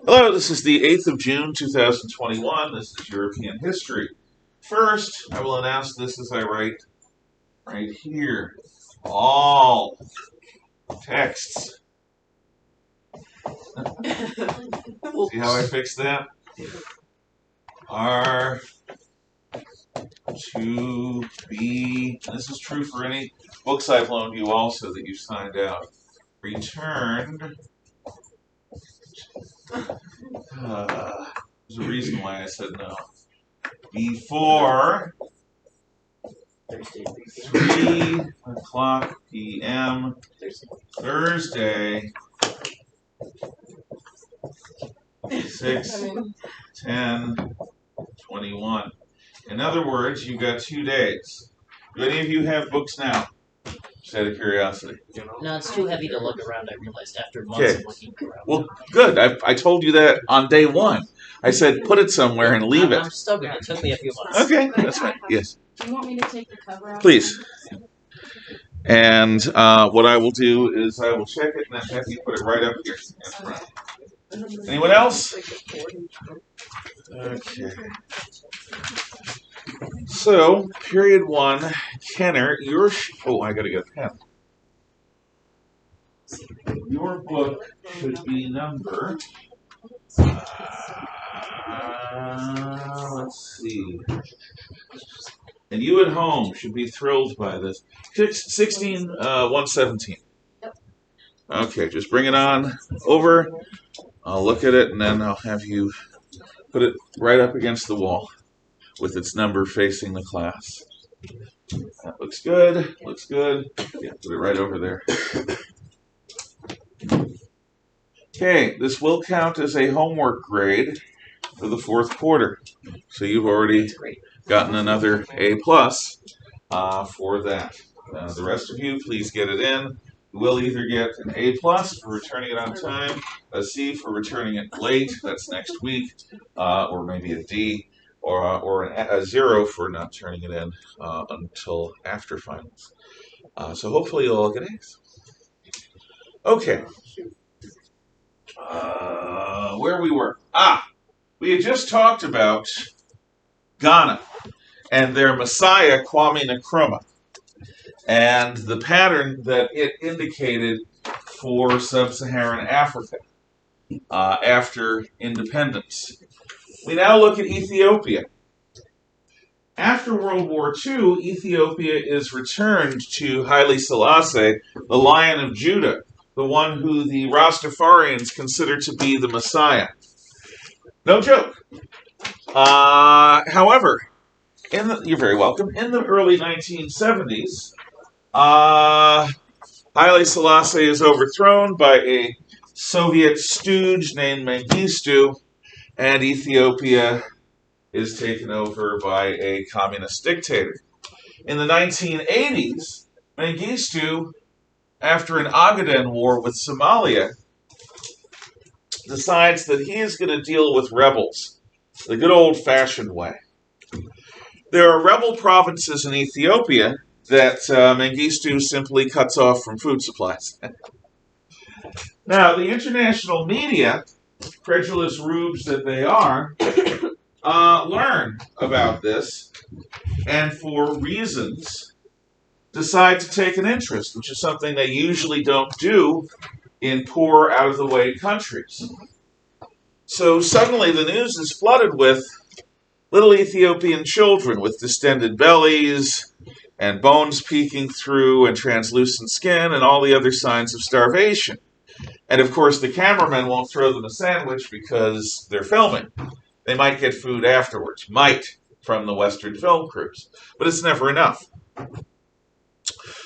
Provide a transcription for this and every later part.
Hello, this is the 8th of June, 2021. This is European history. First, I will announce this as I write right here. All texts. See how I fixed that? Are to be, and this is true for any books I've loaned you also that you've signed out, returned. There's a reason why I said no. Before 3 o'clock p.m. Thursday, 6/10/21. In other words, you've got 2 days. Do any of you have books now? Just out of curiosity. No, it's too heavy to lug around, I realized, after months of looking around. Well, good. I told you that on day one. I said put it somewhere and leave it. I'm stubborn. It took me a few months. Okay, that's fine. Yes. Do you want me to take the cover off? Please. And what I will do is I will check it and then have you put it right up here in front. Anyone else? Okay. So, period 1, Kenner, I gotta get a pen. Your book should be number, let's see. And you at home should be thrilled by this. 117. Okay, just bring it on over. I'll look at it and then I'll have you put it right up against the wall with its number facing the class. That looks good. Looks good. Yeah, put it right over there. Okay, this will count as a homework grade for the 4th quarter. So you've already gotten another A+ for that. The rest of you, please get it in. You will either get an A+ for returning it on time, a C for returning it late, that's next week, or maybe a D, or a 0 for not turning it in until after finals. So hopefully you'll all get A's. Okay. Where we were. We had just talked about Ghana and their Messiah, Kwame Nkrumah, and the pattern that it indicated for Sub-Saharan Africa after independence. We now look at Ethiopia. After World War II, Ethiopia is returned to Haile Selassie, the Lion of Judah, the one who the Rastafarians consider to be the Messiah. No joke. However, you're very welcome. In the early 1970s, Haile Selassie is overthrown by a Soviet stooge named Mengistu, and Ethiopia is taken over by a communist dictator. In the 1980s, Mengistu, after an Ogaden war with Somalia, decides that he is going to deal with rebels the good old-fashioned way. There are rebel provinces in Ethiopia that Mengistu simply cuts off from food supplies. Now, the international media, credulous rubes that they are, learn about this and for reasons decide to take an interest, which is something they usually don't do in poor, out-of-the-way countries. So suddenly the news is flooded with little Ethiopian children with distended bellies and bones peeking through and translucent skin and all the other signs of starvation. And of course the cameramen won't throw them a sandwich because they're filming. They might get food afterwards, from the Western film crews, but it's never enough.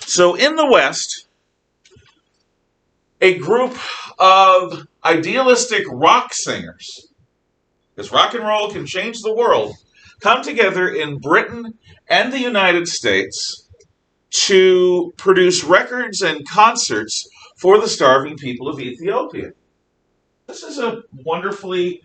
So in the West, a group of idealistic rock singers, because rock and roll can change the world, come together in Britain and the United States to produce records and concerts for the starving people of Ethiopia. This is a wonderfully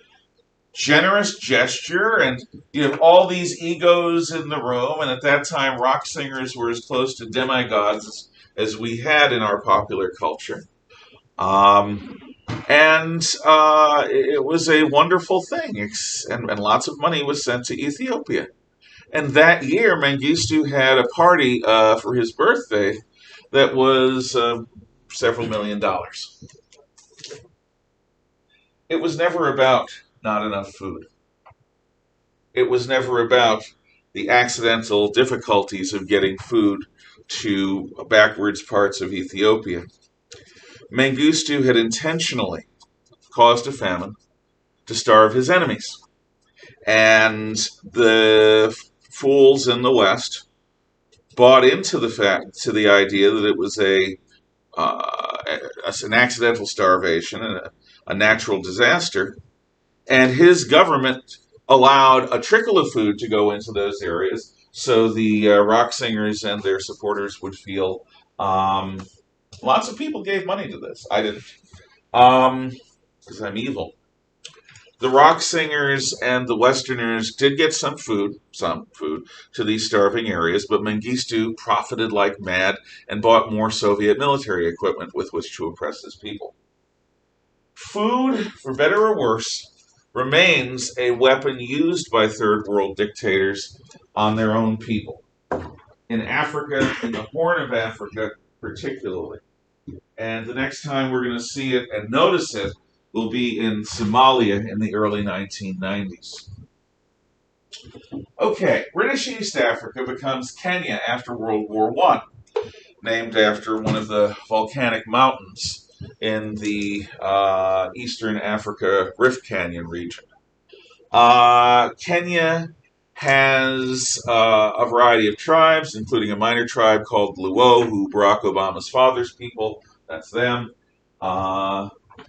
generous gesture, and you have all these egos in the room, and at that time rock singers were as close to demigods as we had in our popular culture. And it was a wonderful thing, and lots of money was sent to Ethiopia. And that year, Mengistu had a party for his birthday that was several $1,000,000. It was never about not enough food. It was never about the accidental difficulties of getting food to backwards parts of Ethiopia. Mengistu had intentionally caused a famine to starve his enemies. And the fools in the West bought into the idea that it was an accidental starvation and a natural disaster, and his government allowed a trickle of food to go into those areas, so the rock singers and their supporters would feel. Lots of people gave money to this. I didn't, because I'm evil. The rock singers and the Westerners did get some food to these starving areas, but Mengistu profited like mad and bought more Soviet military equipment with which to oppress his people. Food, for better or worse, remains a weapon used by third world dictators on their own people. In Africa, in the Horn of Africa particularly. And the next time we're going to see it and notice it will be in Somalia in the early 1990s. Okay, British East Africa becomes Kenya after World War I, named after one of the volcanic mountains in the Eastern Africa Rift Canyon region. Kenya has a variety of tribes, including a minor tribe called Luo, who Barack Obama's father's people, that's them.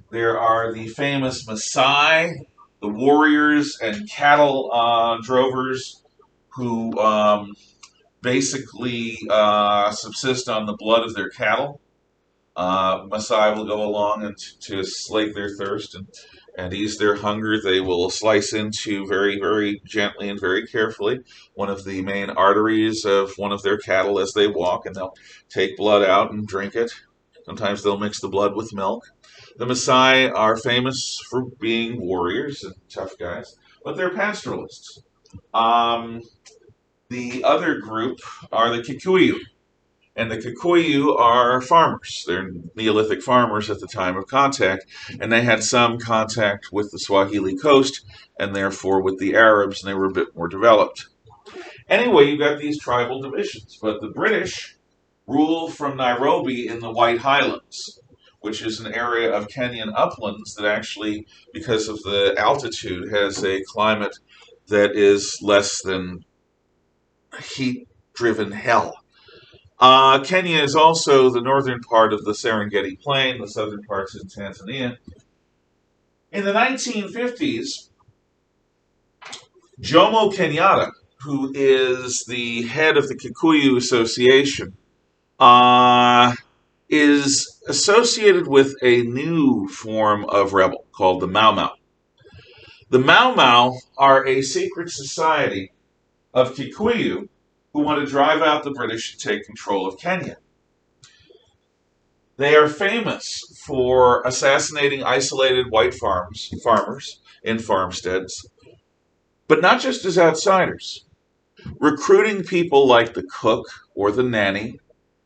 There are the famous Maasai, the warriors and cattle drovers who basically subsist on the blood of their cattle. Maasai will go along and to slake their thirst and ease their hunger. They will slice into very, very gently and very carefully one of the main arteries of one of their cattle as they walk, and they'll take blood out and drink it. Sometimes they'll mix the blood with milk. The Maasai are famous for being warriors and tough guys, but they're pastoralists. The other group are the Kikuyu. And the Kikuyu are farmers. They're Neolithic farmers at the time of contact, and they had some contact with the Swahili coast, and therefore with the Arabs, and they were a bit more developed. Anyway, you've got these tribal divisions, but the British rule from Nairobi in the White Highlands, which is an area of Kenyan uplands that actually, because of the altitude, has a climate that is less than heat-driven hell. Kenya is also the northern part of the Serengeti Plain, the southern parts in Tanzania. In the 1950s, Jomo Kenyatta, who is the head of the Kikuyu Association, is associated with a new form of rebel called the Mau Mau. The Mau Mau are a secret society of Kikuyu who want to drive out the British and take control of Kenya. They are famous for assassinating isolated white farmers in farmsteads, but not just as outsiders. Recruiting people like the cook or the nanny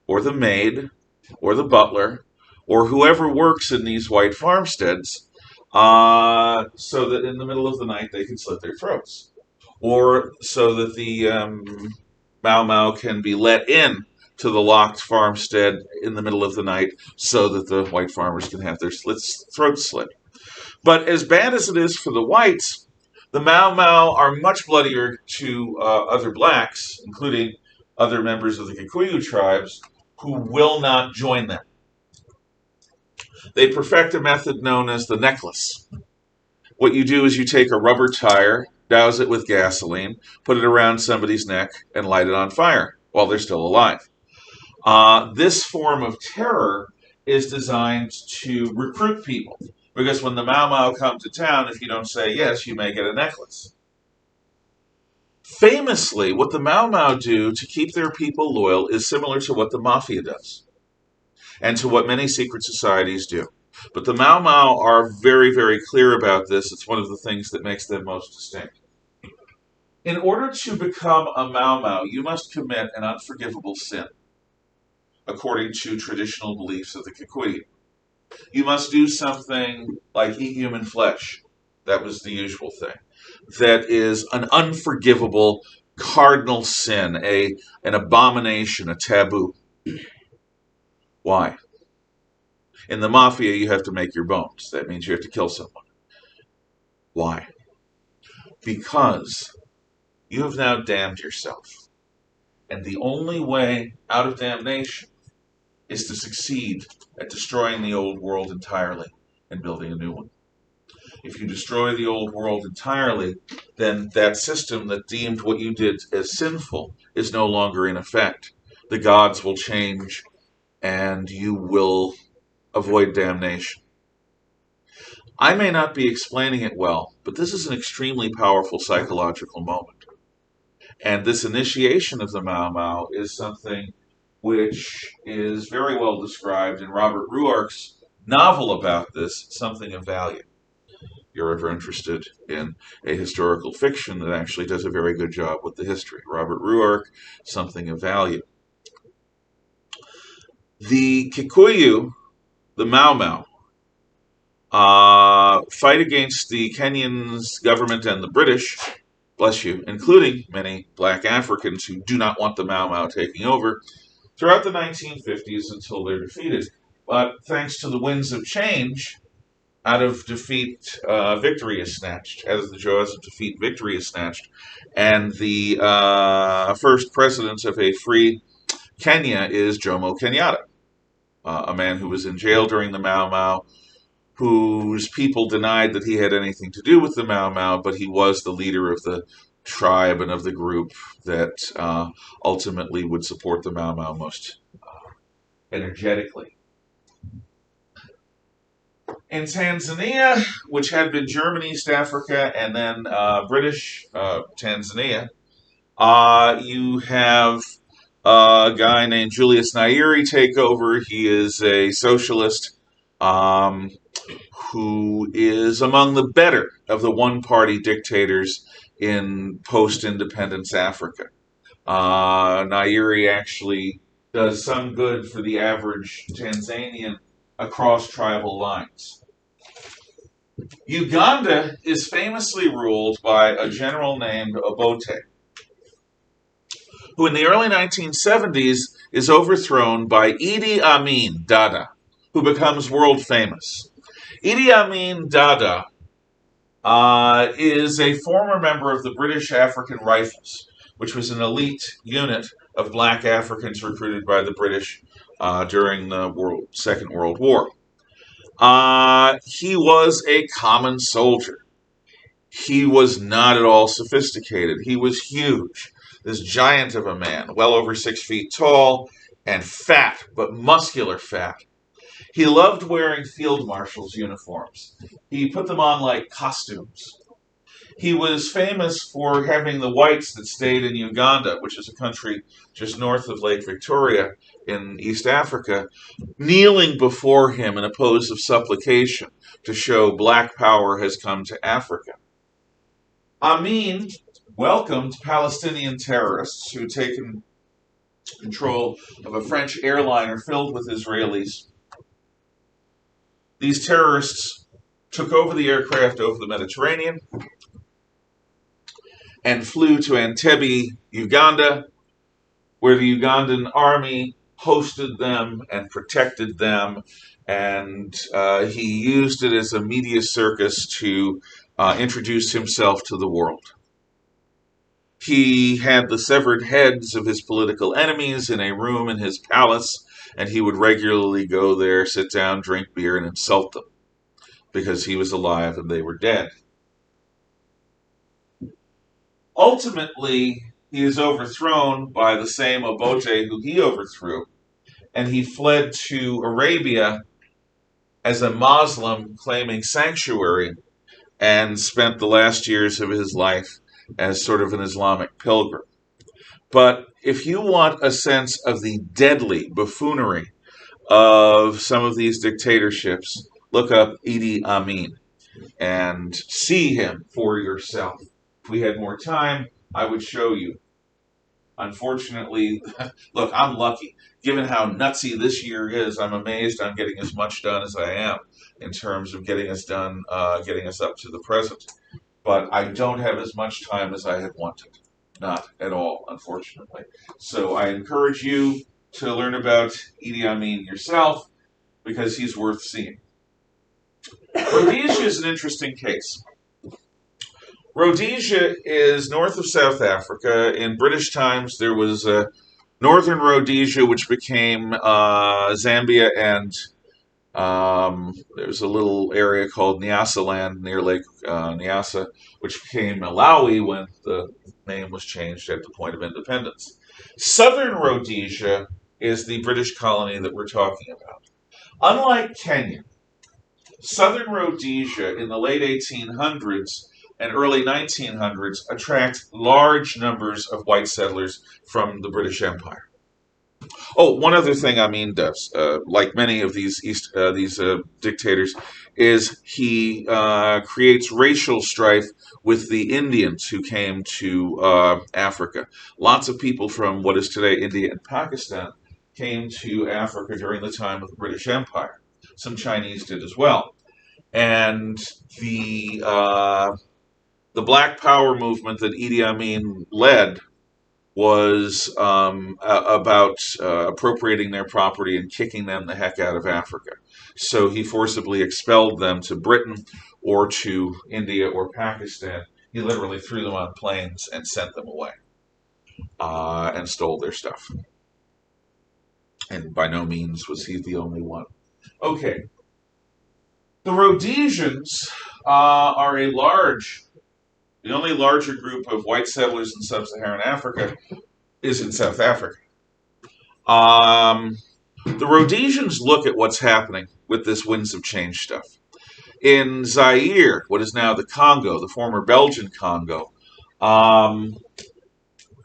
or the maid or the butler or whoever works in these white farmsteads so that in the middle of the night they can slit their throats. Or so that the Mau Mau can be let in to the locked farmstead in the middle of the night so that the white farmers can have their throats slit. But as bad as it is for the whites, the Mau Mau are much bloodier to other blacks, including other members of the Kikuyu tribes, who will not join them. They perfect a method known as the necklace. What you do is you take a rubber tire, douse it with gasoline, put it around somebody's neck, and light it on fire while they're still alive. This form of terror is designed to recruit people, because when the Mau Mau come to town, if you don't say yes, you may get a necklace. Famously, what the Mau Mau do to keep their people loyal is similar to what the mafia does, and to what many secret societies do. But the Mau Mau are very, very clear about this. It's one of the things that makes them most distinct. In order to become a Mau Mau, you must commit an unforgivable sin, according to traditional beliefs of the Kikuyu. You must do something like eat human flesh. That was the usual thing. That is an unforgivable cardinal sin, an abomination, a taboo. Why? In the mafia, you have to make your bones. That means you have to kill someone. Why? Because you have now damned yourself. And the only way out of damnation is to succeed at destroying the old world entirely and building a new one. If you destroy the old world entirely, then that system that deemed what you did as sinful is no longer in effect. The gods will change, and you will avoid damnation. I may not be explaining it well, but this is an extremely powerful psychological moment. And this initiation of the Mau Mau is something which is very well described in Robert Ruark's novel about this, Something of Value. If you're ever interested in a historical fiction that actually does a very good job with the history. Robert Ruark, Something of Value. The Kikuyu, the Mau Mau, fight against the Kenyan's government and the British, bless you, including many black Africans who do not want the Mau Mau taking over, throughout the 1950s until they're defeated. But thanks to the winds of change, out of defeat, victory is snatched. Out of the jaws of defeat, victory is snatched. And the first president of a free Kenya is Jomo Kenyatta, a man who was in jail during the Mau Mau, whose people denied that he had anything to do with the Mau Mau, but he was the leader of the tribe and of the group that ultimately would support the Mau Mau most energetically. In Tanzania, which had been German East Africa and then British Tanzania, you have a guy named Julius Nyerere take over. He is a socialist who is among the better of the one-party dictators in post-independence Africa. Nyerere actually does some good for the average Tanzanian across tribal lines. Uganda is famously ruled by a general named Obote, who in the early 1970s is overthrown by Idi Amin Dada, who becomes world famous. Idi Amin Dada is a former member of the British African Rifles, which was an elite unit of black Africans recruited by the British during the Second World War. He was a common soldier. He was not at all sophisticated. He was huge, this giant of a man, well over 6 feet tall and fat, but muscular fat. He loved wearing field marshal's uniforms. He put them on like costumes. He was famous for having the whites that stayed in Uganda, which is a country just north of Lake Victoria in East Africa, kneeling before him in a pose of supplication to show black power has come to Africa. Amin welcomed Palestinian terrorists who had taken control of a French airliner filled with Israelis. These terrorists took over the aircraft over the Mediterranean and flew to Entebbe, Uganda, where the Ugandan army hosted them and protected them, and he used it as a media circus to introduce himself to the world. He had the severed heads of his political enemies in a room in his palace, and he would regularly go there, sit down, drink beer, and insult them because he was alive and they were dead. Ultimately, he is overthrown by the same Obote who he overthrew, and he fled to Arabia as a Muslim claiming sanctuary and spent the last years of his life as sort of an Islamic pilgrim. But if you want a sense of the deadly buffoonery of some of these dictatorships, look up Idi Amin and see him for yourself. If we had more time, I would show you. Unfortunately, look, I'm lucky. Given how nutsy this year is, I'm amazed I'm getting as much done as I am in terms of getting us done, getting us up to the present. But I don't have as much time as I had wanted. Not at all, unfortunately. So I encourage you to learn about Idi Amin yourself because he's worth seeing. Rhodesia is an interesting case. Rhodesia is north of South Africa. In British times, there was northern Rhodesia, which became Zambia, and there's a little area called Nyasa land near Lake Nyasa, which became Malawi when the name was changed at the point of independence. Southern Rhodesia is the British colony that we're talking about. Unlike Kenya, Southern Rhodesia in the late 1800s and early 1900s attract large numbers of white settlers from the British Empire. Oh, one other thing Amin does, like many of these dictators, is he creates racial strife with the Indians who came to Africa. Lots of people from what is today India and Pakistan came to Africa during the time of the British Empire. Some Chinese did as well. And the Black Power movement that Idi Amin led was about appropriating their property and kicking them the heck out of Africa. So he forcibly expelled them to Britain or to India or Pakistan. He literally threw them on planes and sent them away and stole their stuff. And by no means was he the only one. Okay. The Rhodesians are the only larger group of white settlers in Sub-Saharan Africa is in South Africa. The Rhodesians look at what's happening with this winds of change stuff. In Zaire, what is now the Congo, the former Belgian Congo,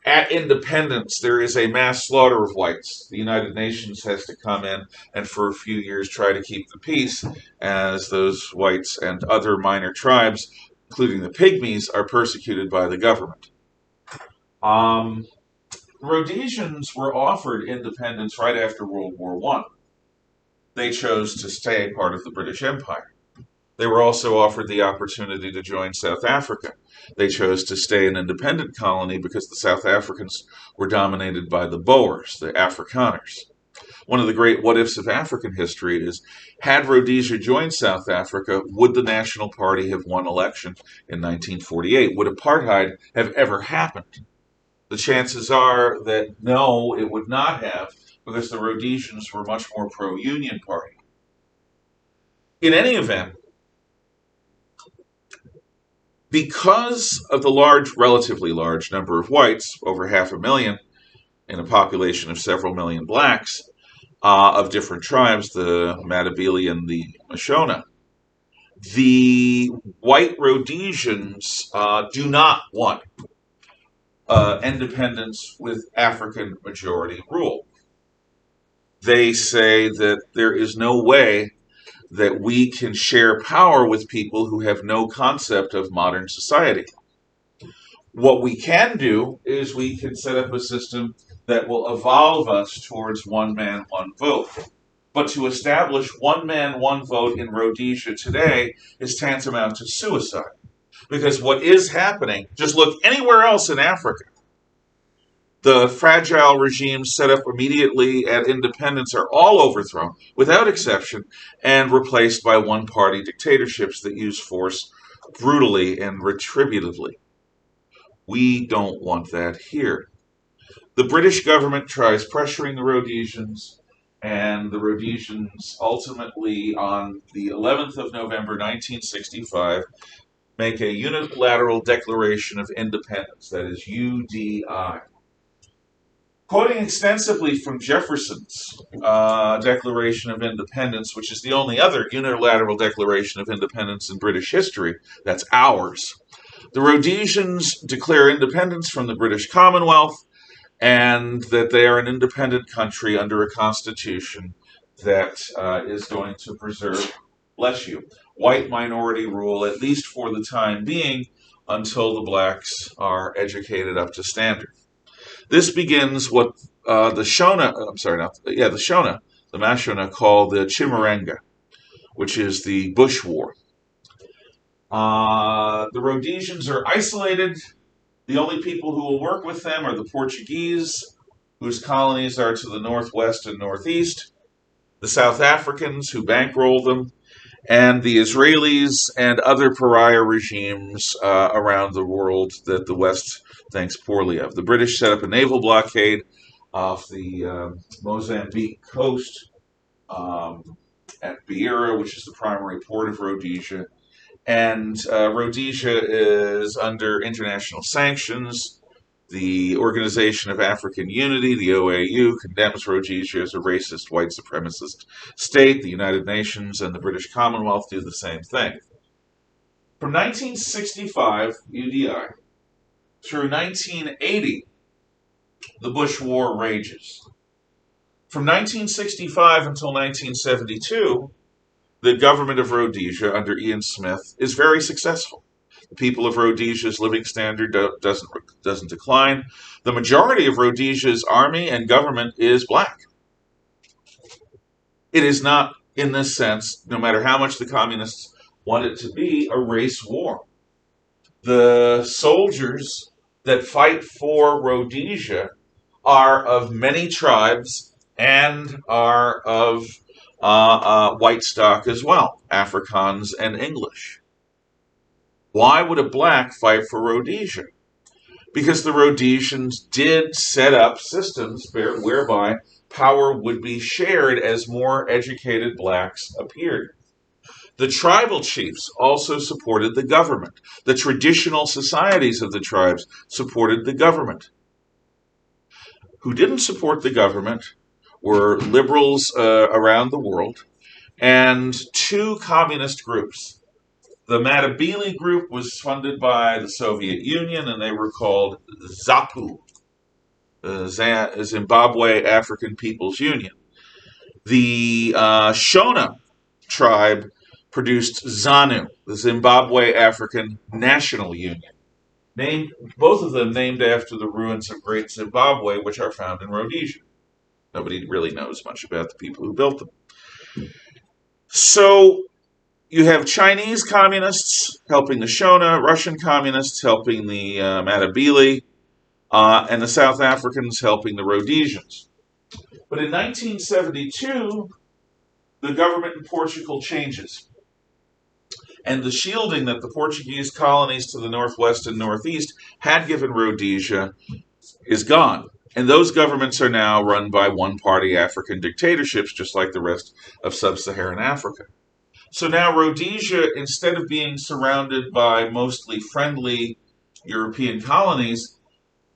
at independence, there is a mass slaughter of whites. The United Nations has to come in and for a few years try to keep the peace as those whites and other minor tribes, including the Pygmies, are persecuted by the government. Rhodesians were offered independence right after World War I. They chose to stay part of the British Empire. They were also offered the opportunity to join South Africa. They chose to stay an independent colony because the South Africans were dominated by the Boers, the Afrikaners. One of the great what-ifs of African history is, had Rhodesia joined South Africa, would the National Party have won election in 1948? Would apartheid have ever happened? The chances are that no, it would not have, because the Rhodesians were much more pro-Union Party. In any event, because of the relatively large number of whites, over 500,000, in a population of several million blacks, of different tribes, the Matabele and the Mashona, the white Rhodesians do not want independence with African majority rule. They say that there is no way that we can share power with people who have no concept of modern society. What we can do is we can set up a system that will evolve us towards one man, one vote. But to establish one man, one vote in Rhodesia today is tantamount to suicide. Because what is happening, just look anywhere else in Africa, the fragile regimes set up immediately at independence are all overthrown, without exception, and replaced by one-party dictatorships that use force brutally and retributively. We don't want that here. The British government tries pressuring the Rhodesians, and the Rhodesians ultimately, on the 11th of November 1965, make a unilateral declaration of independence, that is UDI. Quoting extensively from Jefferson's Declaration of Independence, which is the only other unilateral declaration of independence in British history, that's ours. The Rhodesians declare independence from the British Commonwealth and that they are an independent country under a constitution that is going to preserve bless you, white minority rule, at least for the time being, until the blacks are educated up to standard. This begins what the Mashona call the Chimurenga, which is the Bush War. The Rhodesians are isolated. The only people who will work with them are the Portuguese, whose colonies are to the northwest and northeast, the South Africans, who bankroll them, and the Israelis and other pariah regimes around the world that the West thinks poorly of. The British set up a naval blockade off the Mozambique coast at Beira, which is the primary port of Rhodesia. And Rhodesia is under international sanctions. The Organization of African Unity, the OAU, condemns Rhodesia as a racist, white supremacist state. The United Nations and the British Commonwealth do the same thing. From 1965, UDI, through 1980, the Bush War rages. From 1965 until 1972, the government of Rhodesia under Ian Smith is very successful. The people of Rhodesia's living standard doesn't decline. The majority of Rhodesia's army and government is black. It is not, in this sense, no matter how much the communists want it to be, a race war. The soldiers that fight for Rhodesia are of many tribes and are of white stock as well, Afrikaans and English. Why would a black fight for Rhodesia? Because the Rhodesians did set up systems whereby power would be shared as more educated blacks appeared. The tribal chiefs also supported the government. The traditional societies of the tribes supported the government. Who didn't support the government were liberals around the world and two communist groups. The Matabele group was funded by the Soviet Union, and they were called ZAPU, Zimbabwe African People's Union. The Shona tribe produced ZANU, the Zimbabwe African National Union. Both of them named after the ruins of Great Zimbabwe, which are found in Rhodesia. Nobody really knows much about the people who built them. So you have Chinese communists helping the Shona, Russian communists helping the Matabele, and the South Africans helping the Rhodesians. But in 1972, the government in Portugal changes. And the shielding that the Portuguese colonies to the northwest and northeast had given Rhodesia is gone. And those governments are now run by one-party African dictatorships, just like the rest of Sub-Saharan Africa. So now Rhodesia, instead of being surrounded by mostly friendly European colonies,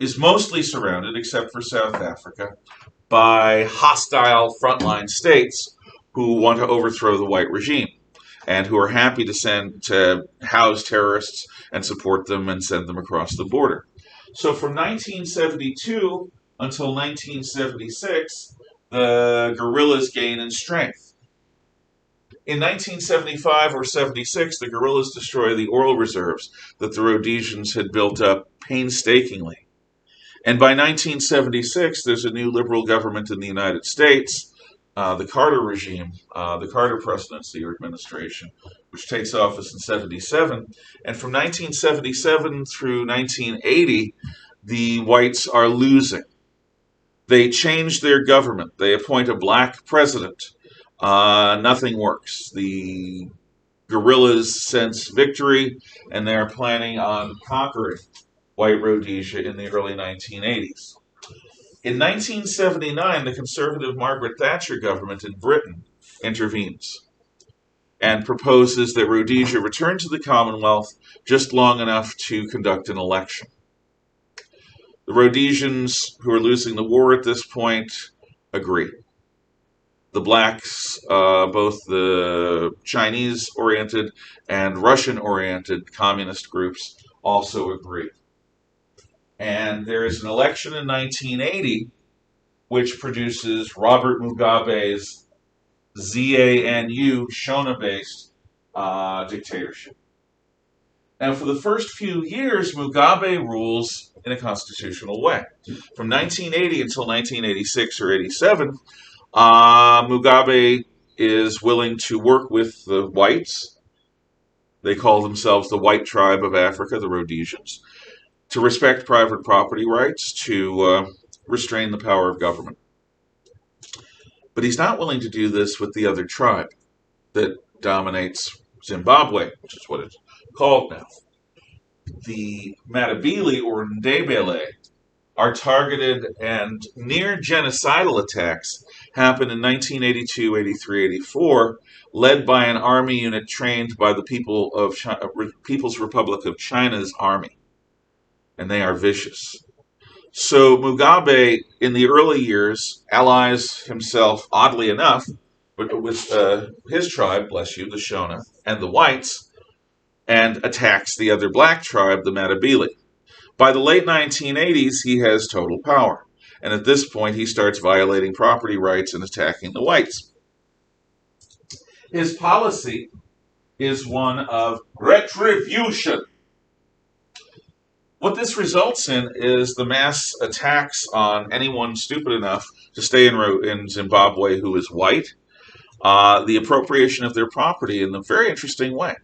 is mostly surrounded, except for South Africa, by hostile frontline states who want to overthrow the white regime and who are happy to house terrorists and support them and send them across the border. So from 1972 until 1976, the guerrillas gain in strength. In 1975 or 76, the guerrillas destroy the oil reserves that the Rhodesians had built up painstakingly. And by 1976, there's a new liberal government in the United States, the Carter regime, the Carter presidency or administration, which takes office in 77. And from 1977 through 1980, the whites are losing. They change their government. They appoint a black president. Nothing works. The guerrillas sense victory, and they're planning on conquering white Rhodesia in the early 1980s. In 1979, the conservative Margaret Thatcher government in Britain intervenes and proposes that Rhodesia return to the Commonwealth just long enough to conduct an election. The Rhodesians, who are losing the war at this point, agree. The blacks, both the Chinese-oriented and Russian-oriented communist groups, also agree. And there is an election in 1980 which produces Robert Mugabe's ZANU, Shona-based dictatorship. Now, for the first few years, Mugabe rules in a constitutional way. From 1980 until 1986 or 87, Mugabe is willing to work with the whites. They call themselves the White Tribe of Africa, the Rhodesians, to respect private property rights, to restrain the power of government. But he's not willing to do this with the other tribe that dominates Zimbabwe, which is what it's called now. The Matabele or Ndebele are targeted, and near genocidal attacks happened in 1982, 83, 84, led by an army unit trained by the People's Republic of China's army. And they are vicious. So Mugabe, in the early years, allies himself, oddly enough, with his tribe, bless you, the Shona, and the whites, and attacks the other black tribe, the Matabele. By the late 1980s, he has total power. And at this point, he starts violating property rights and attacking the whites. His policy is one of retribution. What this results in is the mass attacks on anyone stupid enough to stay in Zimbabwe who is white, the appropriation of their property in a very interesting way.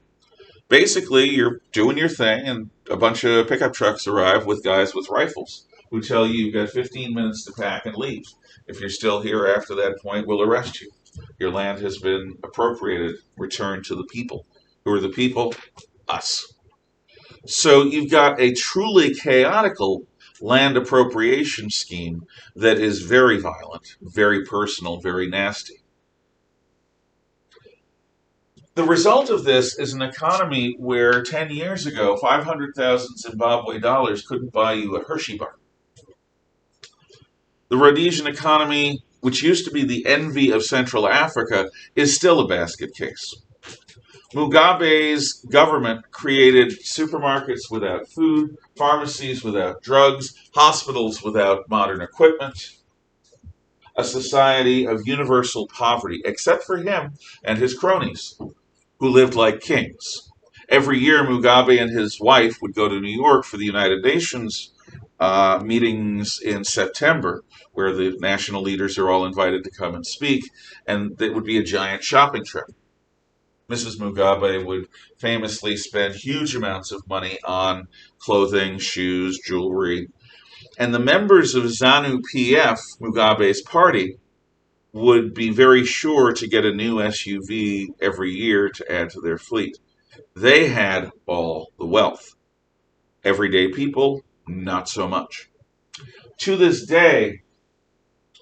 Basically, you're doing your thing, and a bunch of pickup trucks arrive with guys with rifles who tell you you've got 15 minutes to pack and leave. If you're still here after that point, we'll arrest you. Your land has been appropriated, returned to the people. Who are the people? Us. So you've got a truly chaotical land appropriation scheme that is very violent, very personal, very nasty. The result of this is an economy where 10 years ago, 500,000 Zimbabwe dollars couldn't buy you a Hershey bar. The Rhodesian economy, which used to be the envy of Central Africa, is still a basket case. Mugabe's government created supermarkets without food, pharmacies without drugs, hospitals without modern equipment, a society of universal poverty, except for him and his cronies, who lived like kings. Every year, Mugabe and his wife would go to New York for the United Nations meetings in September, where the national leaders are all invited to come and speak, and it would be a giant shopping trip. Mrs. Mugabe would famously spend huge amounts of money on clothing, shoes, jewelry. And the members of ZANU-PF, Mugabe's party, would be very sure to get a new SUV every year to add to their fleet. They had all the wealth. Everyday people, not so much. To this day,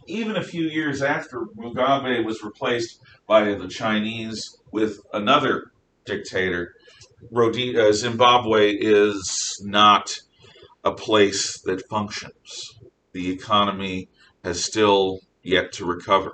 even a few years after Mugabe was replaced by the Chinese with another dictator, Zimbabwe is not a place that functions. The economy has still yet to recover.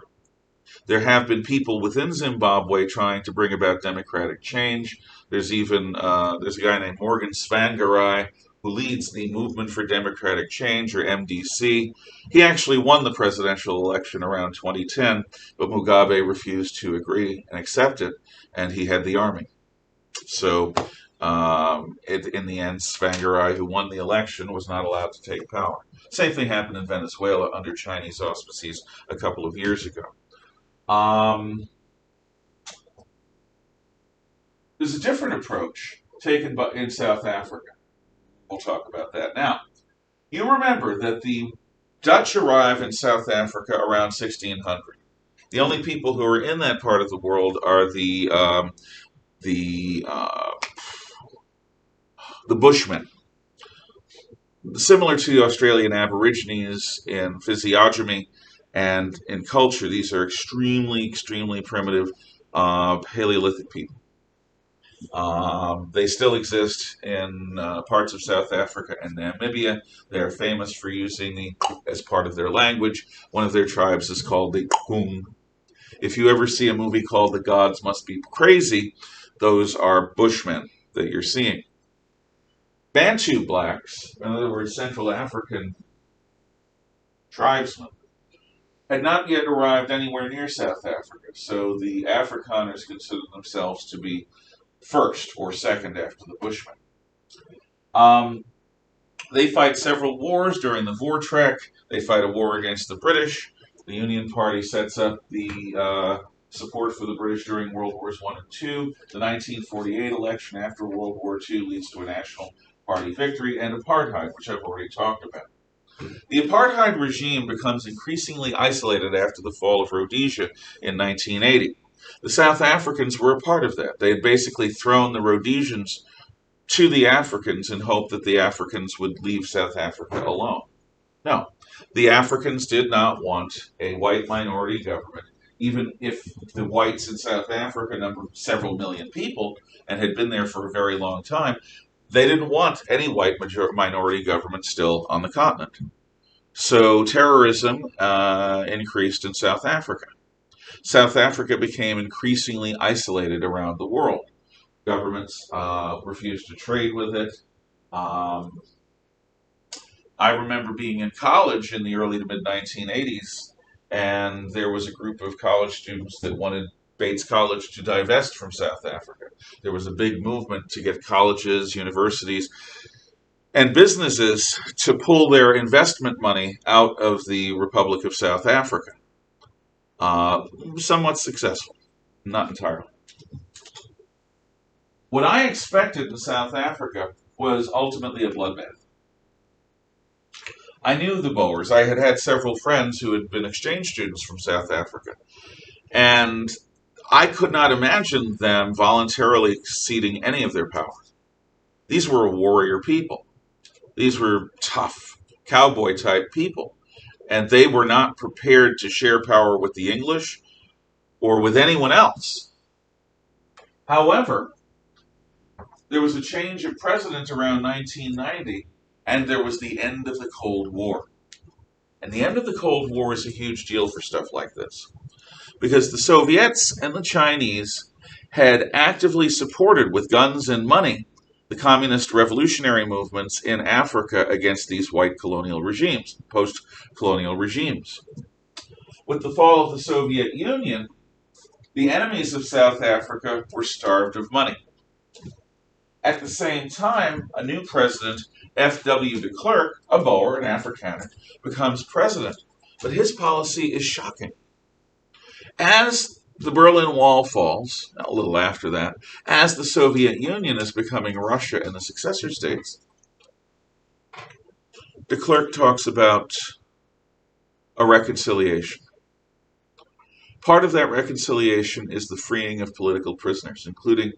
There have been people within Zimbabwe trying to bring about democratic change. There's a guy named Morgan Tsvangirai who leads the Movement for Democratic Change, or MDC. He actually won the presidential election around 2010, but Mugabe refused to agree and accept it, and he had the army. So, in the end, Tsvangirai, who won the election, was not allowed to take power. Same thing happened in Venezuela under Chinese auspices a couple of years ago. There's a different approach taken in South Africa. We'll talk about that now. You remember that the Dutch arrive in South Africa around 1600. The only people who are in that part of the world are the Bushmen. Similar to the Australian Aborigines in physiognomy and in culture, these are extremely, extremely primitive Paleolithic people. They still exist in parts of South Africa and Namibia. They are famous for using the as part of their language. One of their tribes is called the Kung. If you ever see a movie called The Gods Must Be Crazy, those are Bushmen that you're seeing. Bantu blacks, in other words, Central African tribesmen, had not yet arrived anywhere near South Africa. So the Afrikaners considered themselves to be first or second after the Bushmen. They fight several wars during the Vortrek. They fight a war against the British. The Union Party sets up the support for the British during World Wars I and II. The 1948 election after World War II leads to a National Party victory and apartheid, which I've already talked about. The apartheid regime becomes increasingly isolated after the fall of Rhodesia in 1980. The South Africans were a part of that. They had basically thrown the Rhodesians to the Africans in hope that the Africans would leave South Africa alone. No, the Africans did not want a white minority government, even if the whites in South Africa numbered several million people and had been there for a very long time. They didn't want any white minority government still on the continent. So terrorism increased in South Africa. South Africa became increasingly isolated around the world. Governments refused to trade with it. I remember being in college in the early to mid-1980s, and there was a group of college students that wanted Bates College to divest from South Africa. There was a big movement to get colleges, universities, and businesses to pull their investment money out of the Republic of South Africa. Somewhat successful, not entirely. What I expected in South Africa was ultimately a bloodbath. I knew the Boers. I had had several friends who had been exchange students from South Africa. And I could not imagine them voluntarily ceding any of their power. These were warrior people. These were tough, cowboy-type people. And they were not prepared to share power with the English or with anyone else. However, there was a change of president around 1990, and there was the end of the Cold War. And the end of the Cold War is a huge deal for stuff like this, because the Soviets and the Chinese had actively supported with guns and money the communist revolutionary movements in Africa against these white colonial regimes, post-colonial regimes. With the fall of the Soviet Union, the enemies of South Africa were starved of money. At the same time, a new president, F.W. de Klerk, a Boer, an Afrikaner, becomes president. But his policy is shocking. As the Berlin Wall falls, a little after that, as the Soviet Union is becoming Russia and the successor states, de Klerk talks about a reconciliation. Part of that reconciliation is the freeing of political prisoners, including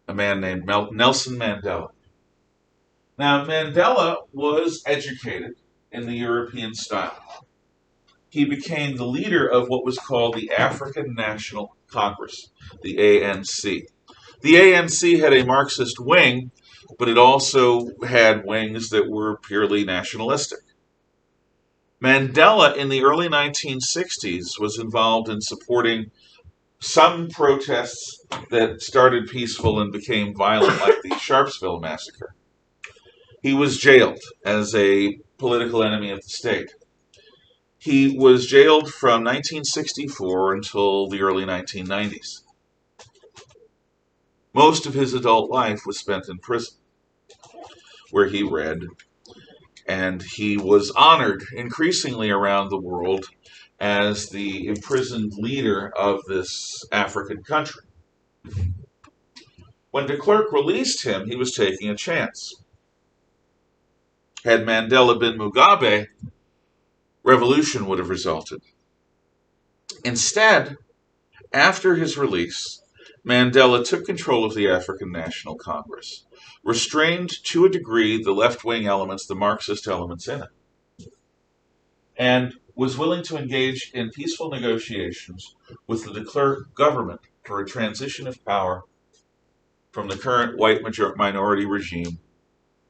a man named Nelson Mandela. Now, Mandela was educated in the European style. He became the leader of what was called the African National Congress, the ANC. The ANC had a Marxist wing, but it also had wings that were purely nationalistic. Mandela, in the early 1960s, was involved in supporting some protests that started peaceful and became violent, like the Sharpeville massacre. He was jailed as a political enemy of the state. He was jailed from 1964 until the early 1990s. Most of his adult life was spent in prison, where he read, and he was honored increasingly around the world as the imprisoned leader of this African country. When de Klerk released him, he was taking a chance. Had Mandela been Mugabe, revolution would have resulted. Instead, after his release, Mandela took control of the African National Congress, restrained to a degree the left-wing elements, the Marxist elements in it, and was willing to engage in peaceful negotiations with the de Klerk government for a transition of power from the current white minority regime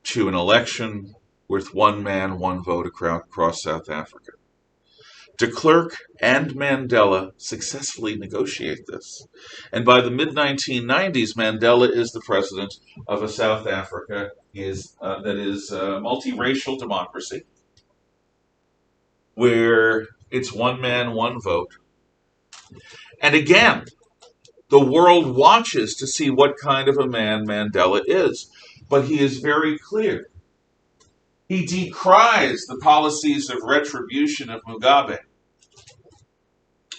to an election with one man, one vote across South Africa. De Klerk and Mandela successfully negotiate this. And by the mid-1990s, Mandela is the president of a South Africa that is a multiracial democracy, where it's one man, one vote. And again, The world watches to see what kind of a man Mandela is. But he is very clear. He decries the policies of retribution of Mugabe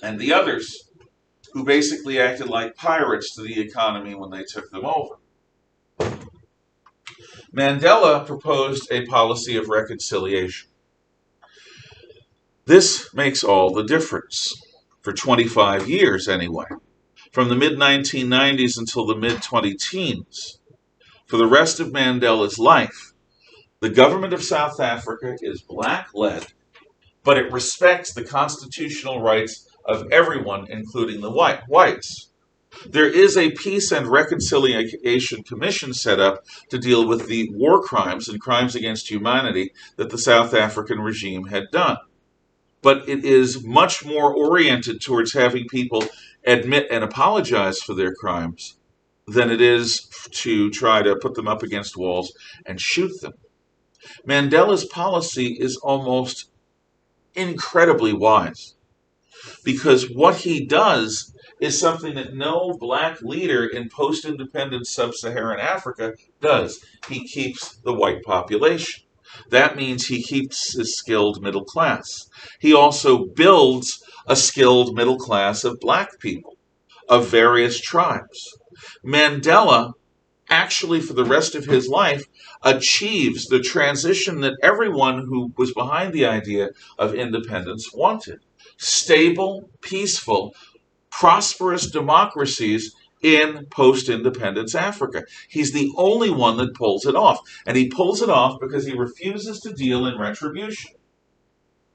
and the others who basically acted like pirates to the economy when they took them over. Mandela proposed a policy of reconciliation. This makes all the difference, for 25 years anyway, from the mid-1990s until the mid-2010s. For the rest of Mandela's life, the government of South Africa is black-led, but it respects the constitutional rights of everyone, including the whites. There is a Peace and Reconciliation Commission set up to deal with the war crimes and crimes against humanity that the South African regime had done. But it is much more oriented towards having people admit and apologize for their crimes than it is to try to put them up against walls and shoot them. Mandela's policy is almost incredibly wise, because what he does is something that no black leader in post-independence Sub-Saharan Africa does. He keeps the white population. That means he keeps his skilled middle class. He also builds a skilled middle class of black people of various tribes. Mandela, actually for the rest of his life, achieves the transition that everyone who was behind the idea of independence wanted. Stable, peaceful, prosperous democracies in post-independence Africa. He's the only one that pulls it off. And he pulls it off because he refuses to deal in retribution.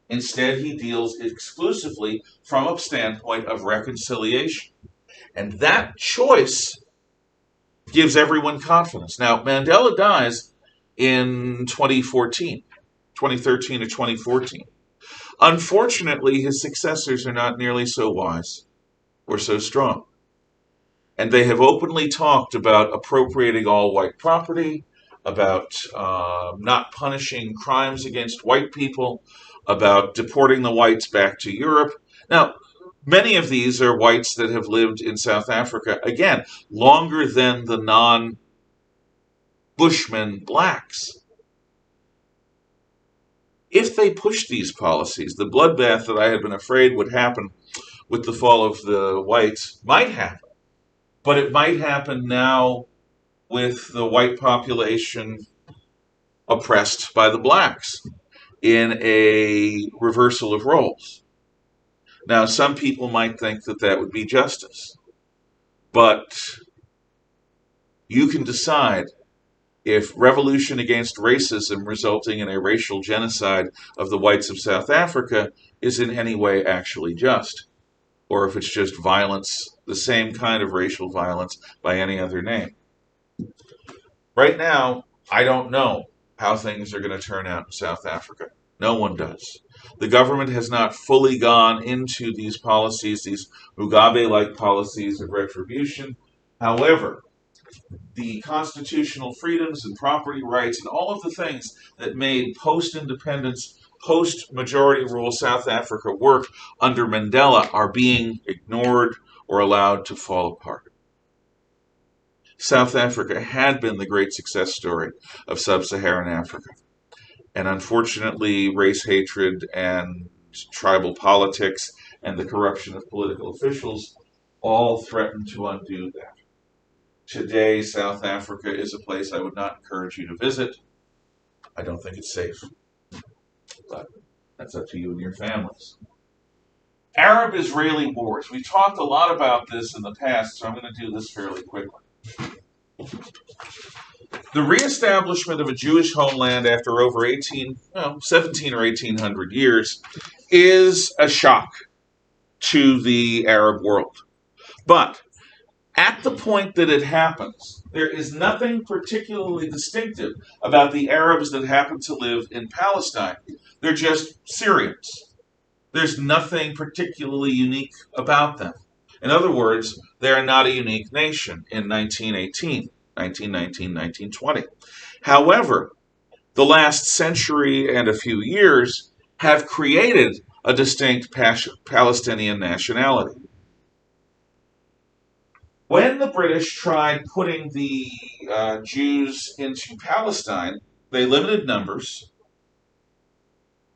Instead, he deals exclusively from a standpoint of reconciliation. And that choice gives everyone confidence. Now, Mandela dies in 2013 or 2014. Unfortunately, his successors are not nearly so wise or so strong. And they have openly talked about appropriating all white property, about not punishing crimes against white people, about deporting the whites back to Europe. Now, many of these are whites that have lived in South Africa, again, longer than the non-Bushmen blacks. If they push these policies, the bloodbath that I had been afraid would happen with the fall of the whites might happen. But it might happen now with the white population oppressed by the blacks in a reversal of roles. Now, some people might think that that would be justice. But you can decide if revolution against racism resulting in a racial genocide of the whites of South Africa is in any way actually just, or if it's just violence, the same kind of racial violence by any other name. Right now, I don't know how things are going to turn out in South Africa. No one does. The government has not fully gone into these policies, these Mugabe-like policies of retribution. However, the constitutional freedoms and property rights and all of the things that made post-independence, post-majority rule South Africa work under Mandela are being ignored or allowed to fall apart. South Africa had been the great success story of Sub-Saharan Africa. And unfortunately, race hatred and tribal politics and the corruption of political officials all threaten to undo that. Today, South Africa is a place I would not encourage you to visit. I don't think it's safe. But that's up to you and your families. Arab-Israeli wars. We've talked a lot about this in the past, so I'm going to do this fairly quickly. The reestablishment of a Jewish homeland after over 17 or 1800 years is a shock to the Arab world. But at the point that it happens, there is nothing particularly distinctive about the Arabs that happen to live in Palestine. They're just Syrians. There's nothing particularly unique about them. In other words, they are not a unique nation in 1918, 1919, 1920. However, the last century and a few years have created a distinct Palestinian nationality. When the British tried putting the Jews into Palestine, they limited numbers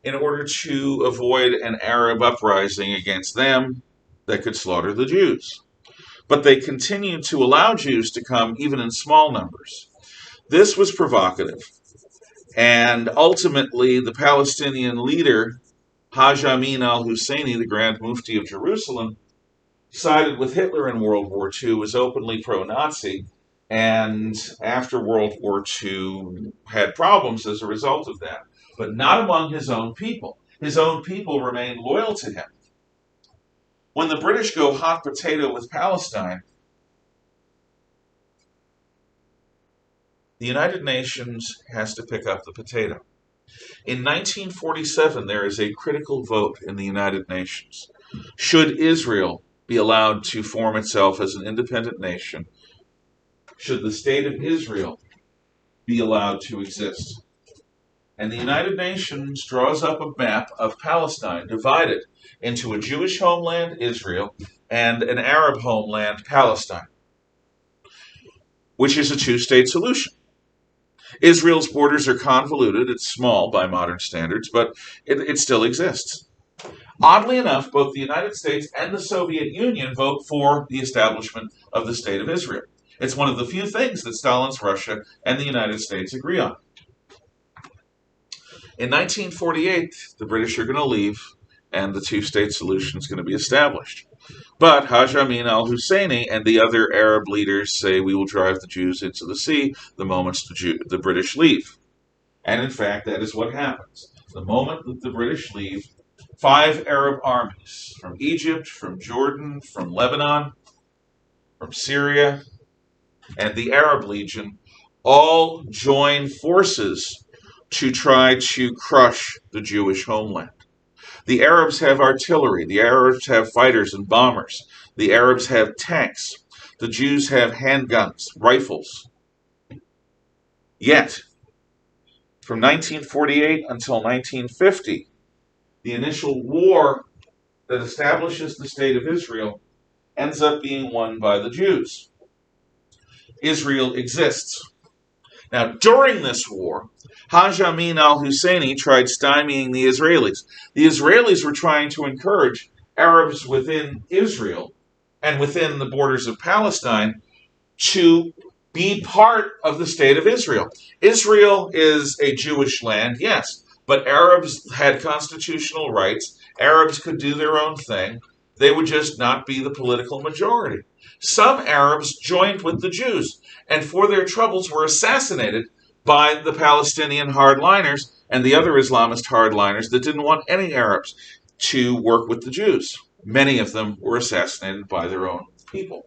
in order to avoid an Arab uprising against them that could slaughter the Jews. But they continued to allow Jews to come even in small numbers. This was provocative, and ultimately the Palestinian leader, Haj Amin al-Husseini, the Grand Mufti of Jerusalem, sided with Hitler in World War II, was openly pro-Nazi, and after World War II had problems as a result of that, but not among his own people. His own people remained loyal to him. When the British go hot potato with Palestine, the United Nations has to pick up the potato. In 1947, there is a critical vote in the United Nations. Should Israel be allowed to form itself as an independent nation? Should the state of Israel be allowed to exist? And the United Nations draws up a map of Palestine divided into a Jewish homeland, Israel, and an Arab homeland, Palestine, which is a two-state solution. Israel's borders are convoluted. It's small by modern standards, but it still exists. Oddly enough, both the United States and the Soviet Union vote for the establishment of the State of Israel. It's one of the few things that Stalin's Russia and the United States agree on. In 1948, the British are going to leave, and the two-state solution is going to be established. But Haj Amin al-Husseini and the other Arab leaders say we will drive the Jews into the sea the moment the British leave. And in fact, that is what happens. The moment that the British leave, 5 Arab armies from Egypt, from Jordan, from Lebanon, from Syria, and the Arab Legion all join forces to try to crush the Jewish homeland. The Arabs have artillery. The Arabs have fighters and bombers. The Arabs have tanks. The Jews have handguns, rifles. Yet, from 1948 until 1950, the initial war that establishes the State of Israel ends up being won by the Jews. Israel exists. Now, during this war, Haj Amin al-Husseini tried stymieing the Israelis. The Israelis were trying to encourage Arabs within Israel and within the borders of Palestine to be part of the State of Israel. Israel is a Jewish land, yes, but Arabs had constitutional rights. Arabs could do their own thing. They would just not be the political majority. Some Arabs joined with the Jews, and for their troubles were assassinated by the Palestinian hardliners and the other Islamist hardliners that didn't want any Arabs to work with the Jews. Many of them were assassinated by their own people.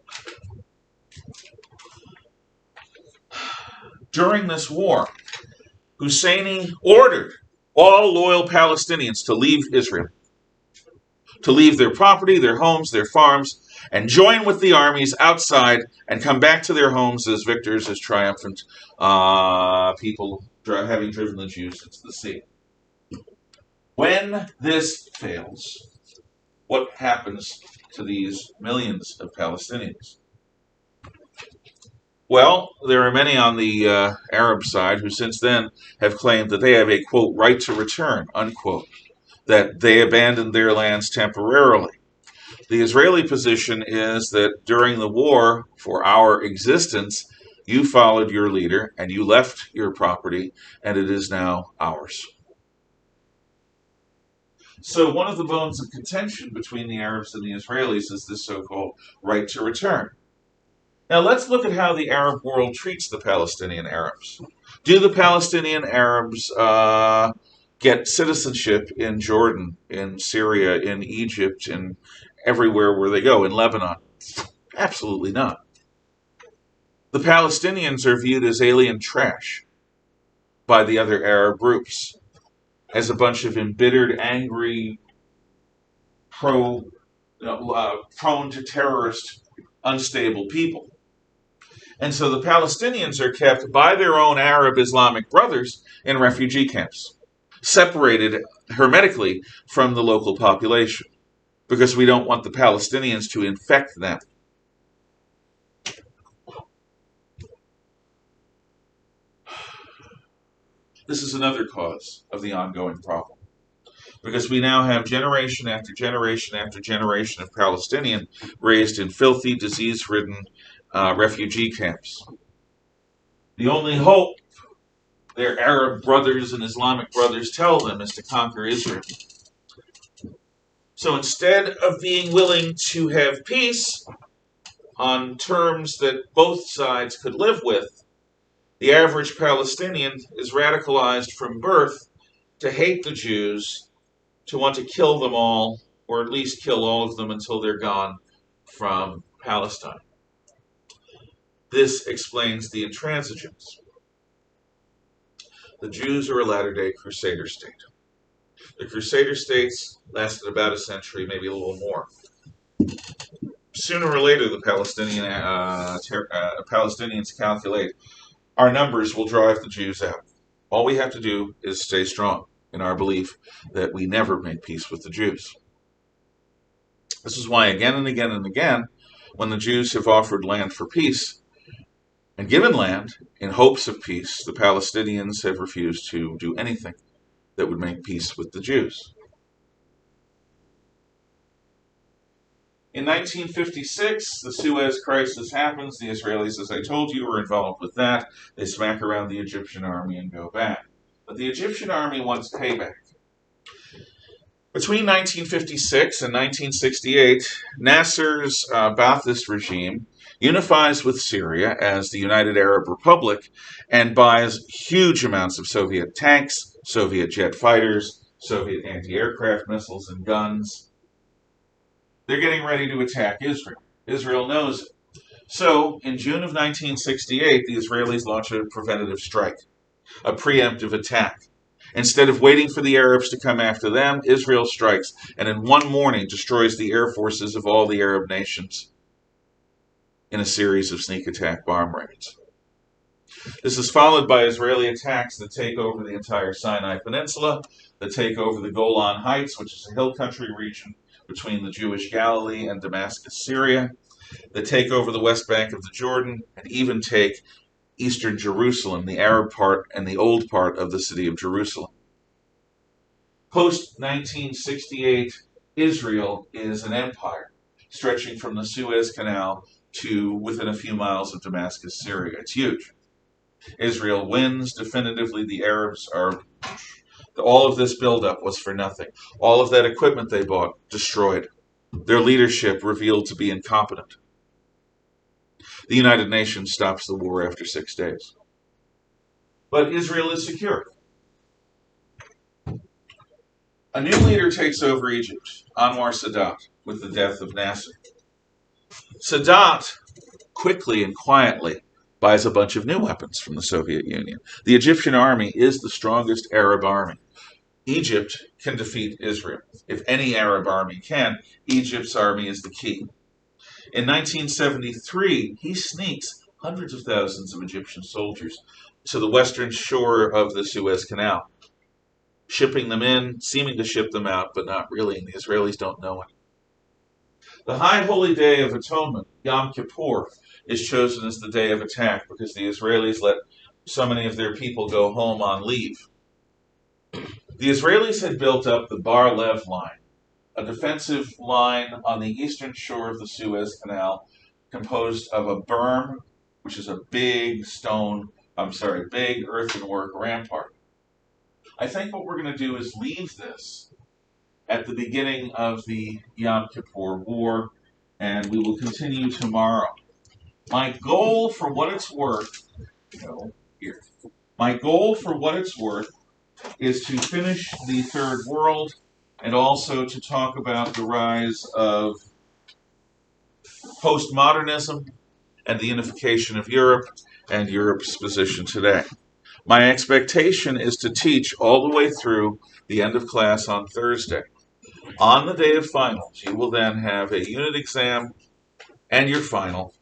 During this war, Husseini ordered all loyal Palestinians to leave Israel, to leave their property, their homes, their farms, and join with the armies outside and come back to their homes as victors, as triumphant people having driven the Jews into the sea. When this fails, what happens to these millions of Palestinians? Well, there are many on the Arab side who since then have claimed that they have a, quote, right to return, unquote, that they abandoned their lands temporarily. The Israeli position is that during the war, for our existence, you followed your leader and you left your property, and it is now ours. So one of the bones of contention between the Arabs and the Israelis is this so-called right to return. Now let's look at how the Arab world treats the Palestinian Arabs. Do the Palestinian Arabs get citizenship in Jordan, in Syria, in Egypt, in everywhere where they go, in Lebanon? Absolutely not. The Palestinians are viewed as alien trash by the other Arab groups, as a bunch of embittered, angry, prone to terrorist, unstable people. And so the Palestinians are kept by their own Arab Islamic brothers in refugee camps, separated hermetically from the local population, because we don't want the Palestinians to infect them. This is another cause of the ongoing problem, because we now have generation after generation after generation of Palestinians raised in filthy, disease-ridden refugee camps. The only hope their Arab brothers and Islamic brothers tell them is to conquer Israel. So instead of being willing to have peace on terms that both sides could live with, the average Palestinian is radicalized from birth to hate the Jews, to want to kill them all, or at least kill all of them until they're gone from Palestine. This explains the intransigence. The Jews are a Latter-day Crusader state. The Crusader states lasted about a century, maybe a little more. Sooner or later, the Palestinians calculate our numbers will drive the Jews out. All we have to do is stay strong in our belief that we never make peace with the Jews. This is why again and again and again, when the Jews have offered land for peace and given land in hopes of peace, the Palestinians have refused to do anything that would make peace with the Jews. In 1956, the Suez Crisis happens. The Israelis, as I told you, were involved with that. They smack around the Egyptian army and go back. But the Egyptian army wants payback. Between 1956 and 1968, Nasser's Ba'athist regime unifies with Syria as the United Arab Republic and buys huge amounts of Soviet tanks, Soviet jet fighters, Soviet anti-aircraft missiles and guns. They're getting ready to attack Israel. Israel knows it. So, in June of 1968, the Israelis launch a preventative strike, a preemptive attack. Instead of waiting for the Arabs to come after them, Israel strikes, and in one morning destroys the air forces of all the Arab nations in a series of sneak attack bomb raids. This is followed by Israeli attacks that take over the entire Sinai Peninsula, that take over the Golan Heights, which is a hill country region between the Jewish Galilee and Damascus, Syria, that take over the West Bank of the Jordan, and even take eastern Jerusalem, the Arab part and the old part of the city of Jerusalem. Post-1968, Israel is an empire, stretching from the Suez Canal to within a few miles of Damascus, Syria. It's huge. Israel wins definitively. The Arabs are... All of this buildup was for nothing. All of that equipment they bought, destroyed. Their leadership revealed to be incompetent. The United Nations stops the war after 6 days. But Israel is secure. A new leader takes over Egypt, Anwar Sadat, with the death of Nasser. Sadat quickly and quietly buys a bunch of new weapons from the Soviet Union. The Egyptian army is the strongest Arab army. Egypt can defeat Israel. If any Arab army can, Egypt's army is the key. In 1973, he sneaks hundreds of thousands of Egyptian soldiers to the western shore of the Suez Canal, shipping them in, seeming to ship them out, but not really, and the Israelis don't know it. The High Holy Day of Atonement, Yom Kippur, is chosen as the day of attack because the Israelis let so many of their people go home on leave. The Israelis had built up the Bar Lev line, a defensive line on the eastern shore of the Suez Canal composed of a berm, which is a big earthenwork rampart. I think what we're going to do is leave this at the beginning of the Yom Kippur War, and we will continue tomorrow. My goal for what it's worth, is to finish the Third World and also to talk about the rise of postmodernism and the unification of Europe and Europe's position today. My expectation is to teach all the way through the end of class on Thursday. On the day of finals, you will then have a unit exam and your final.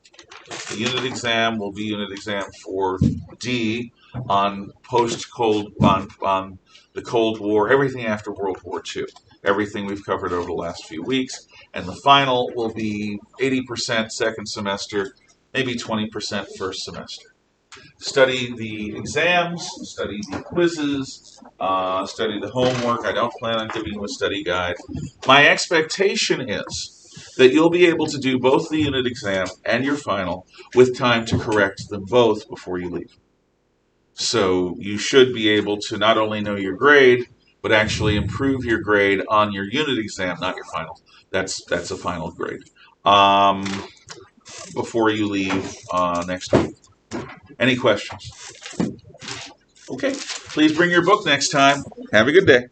The unit exam will be unit exam 4D on on the Cold War, everything after World War II, everything we've covered over the last few weeks. And the final will be 80% second semester, maybe 20% first semester. Study the exams, study the quizzes, study the homework. I don't plan on giving you a study guide. My expectation is that you'll be able to do both the unit exam and your final with time to correct them both before you leave. So you should be able to not only know your grade, but actually improve your grade on your unit exam, not your final. That's a final grade. Before you leave next week. Any questions? Okay, please bring your book next time. Have a good day.